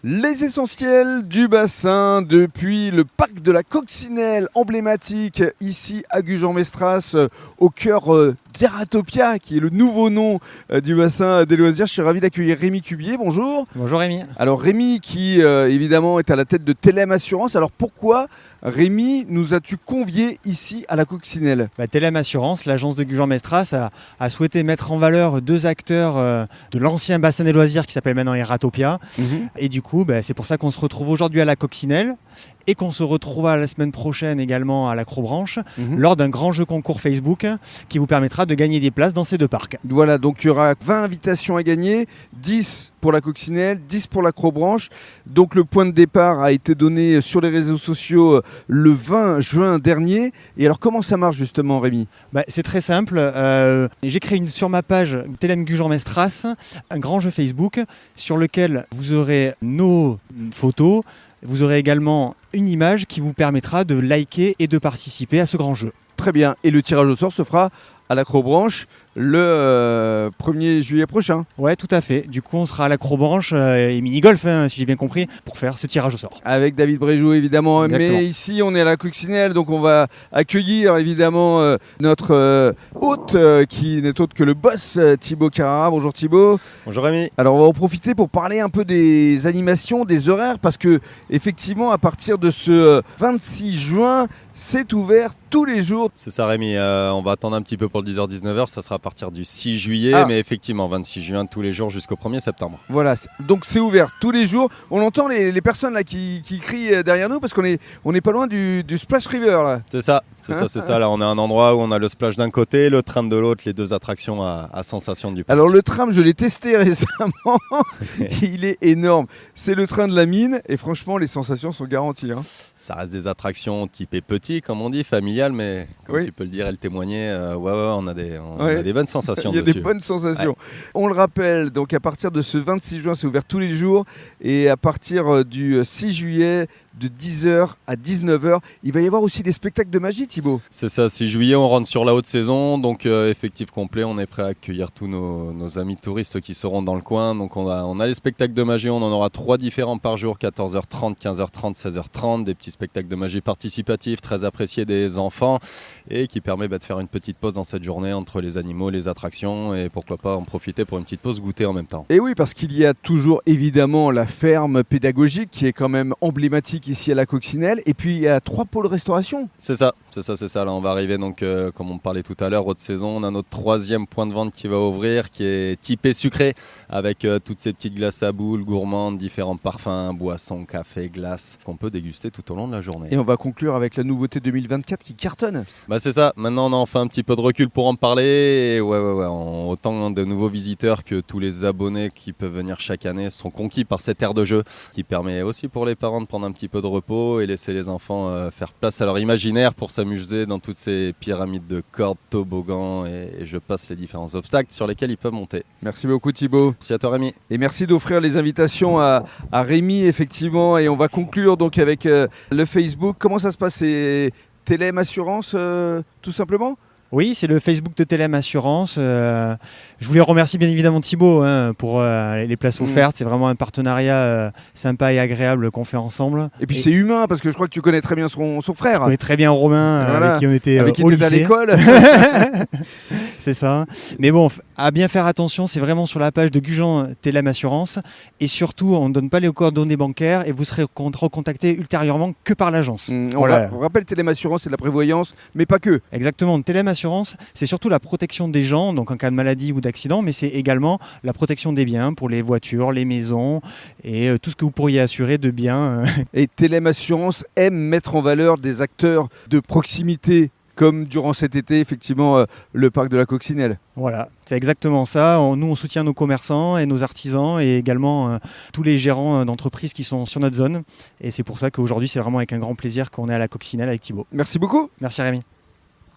Les essentiels du bassin depuis le parc de la Coccinelle, emblématique ici à Gujan-Mestras, au cœur d'Eratopia, qui est le nouveau nom du bassin des loisirs. Je suis ravi d'accueillir Rémi Cubier, bonjour. Bonjour Rémi. Alors Rémi qui évidemment est à la tête de Telem Assurance. Alors pourquoi Rémi nous as-tu convié ici à la Coccinelle? Telem Assurance, l'agence de Gujan-Mestras, a souhaité mettre en valeur deux acteurs de l'ancien bassin des loisirs qui s'appelle maintenant Eratopia. Et du coup, c'est pour ça qu'on se retrouve aujourd'hui à la Coccinelle et qu'on se retrouvera la semaine prochaine également à l'Acrobranche lors d'un grand jeu concours Facebook qui vous permettra de gagner des places dans ces deux parcs. Voilà, donc il y aura 20 invitations à gagner, 10 pour la Coccinelle, 10 pour l'Acrobranche. Donc le point de départ a été donné sur les réseaux sociaux le 20 juin dernier. Et alors comment ça marche justement, Rémi? C'est très simple. J'ai créé sur ma page Telem Gujan-Mestras un grand jeu Facebook sur lequel vous aurez nos photos. Vous aurez également une image qui vous permettra de liker et de participer à ce grand jeu. Très bien. Et le tirage au sort se fera à l'Acrobranche le 1er juillet prochain. Ouais, tout à fait. Du coup, on sera à l'Acrobranche et mini-golf, si j'ai bien compris, pour faire ce tirage au sort. Avec David Bréjou, évidemment. Exactement. Mais ici, on est à la Coccinelle, donc on va accueillir, évidemment, notre hôte, qui n'est autre que le boss, Thibaut Carrara. Bonjour Thibaut. Bonjour Rémi. Alors, on va en profiter pour parler un peu des animations, des horaires, parce que, effectivement, à partir de ce 26 juin, c'est ouvert tous les jours. C'est ça Rémi, on va attendre un petit peu pour le 10h-19h, ça sera à partir du 6 juillet, mais effectivement 26 juin tous les jours jusqu'au 1er septembre. Voilà, donc c'est ouvert tous les jours. On entend les personnes là qui crient derrière nous parce qu'on est pas loin du Splash River là. C'est ça, c'est ça. Là on est à un endroit où on a le splash d'un côté, le tram de l'autre, les deux attractions à sensation du parc. Alors le tram, je l'ai testé récemment, il est énorme. C'est le train de la mine et franchement les sensations sont garanties. Ça reste des attractions typées petit, comme on dit, familial, mais comme tu peux le dire et le témoigner, on a des bonnes sensations dessus. Il y a des bonnes sensations. Ouais. On le rappelle, donc à partir de ce 26 juin, c'est ouvert tous les jours et à partir du 6 juillet, de 10h à 19h, il va y avoir aussi des spectacles de magie, Thibaut. C'est ça, 6 juillet, on rentre sur la haute saison, donc effectif complet, on est prêt à accueillir tous nos amis touristes qui seront dans le coin. Donc on a les spectacles de magie, on en aura 3 différents par jour, 14h30, 15h30, 16h30, des petits spectacles de magie participatifs, très appréciés des enfants et qui permet de faire une petite pause dans cette journée entre les animaux, les attractions et pourquoi pas en profiter pour une petite pause goûter en même temps. Et oui, parce qu'il y a toujours évidemment la ferme pédagogique qui est quand même emblématique ici à la Coccinelle, et puis il y a 3 pôles restauration. C'est ça. Là on va arriver donc comme on parlait tout à l'heure, haute saison, on a notre 3e point de vente qui va ouvrir, qui est typé sucré, avec toutes ces petites glaces à boules gourmandes, différents parfums, boissons, café, glaces, qu'on peut déguster tout au long de la journée. Et on va conclure avec la nouveauté 2024 qui cartonne. C'est ça, maintenant on a enfin un petit peu de recul pour en parler, et autant de nouveaux visiteurs que tous les abonnés qui peuvent venir chaque année sont conquis par cette aire de jeu, qui permet aussi pour les parents de prendre un petit peu de repos et laisser les enfants faire place à leur imaginaire pour s'amuser dans toutes ces pyramides de cordes, toboggans et je passe les différents obstacles sur lesquels ils peuvent monter. Merci beaucoup Thibaut. Merci à toi Rémi. Et merci d'offrir les invitations à Rémi effectivement, et on va conclure donc avec le Facebook. Comment ça se passe? C'est Telem Assurance tout simplement? Oui, c'est le Facebook de Telem Assurance. Je voulais remercier bien évidemment Thibaut pour les places offertes. C'est vraiment un partenariat sympa et agréable qu'on fait ensemble. Et puis c'est humain parce que je crois que tu connais très bien son frère. Je connais très bien Romain, voilà. avec qui on était avec qui au lycée. À l'école. C'est ça. Mais bon, à bien faire attention, c'est vraiment sur la page de Gujan Telem Assurance. Et surtout, on ne donne pas les coordonnées bancaires et vous serez recontacté ultérieurement que par l'agence. On rappelle Telem Assurance, c'est de la prévoyance, mais pas que. Exactement. Telem Assurance, c'est surtout la protection des gens, donc en cas de maladie ou d'accident, mais c'est également la protection des biens pour les voitures, les maisons et tout ce que vous pourriez assurer de biens. Et Telem Assurance aime mettre en valeur des acteurs de proximité, comme durant cet été, effectivement, le parc de la Coccinelle. Voilà, c'est exactement ça. Nous, on soutient nos commerçants et nos artisans et également tous les gérants d'entreprises qui sont sur notre zone. Et c'est pour ça qu'aujourd'hui, c'est vraiment avec un grand plaisir qu'on est à la Coccinelle avec Thibaut. Merci beaucoup. Merci Rémi.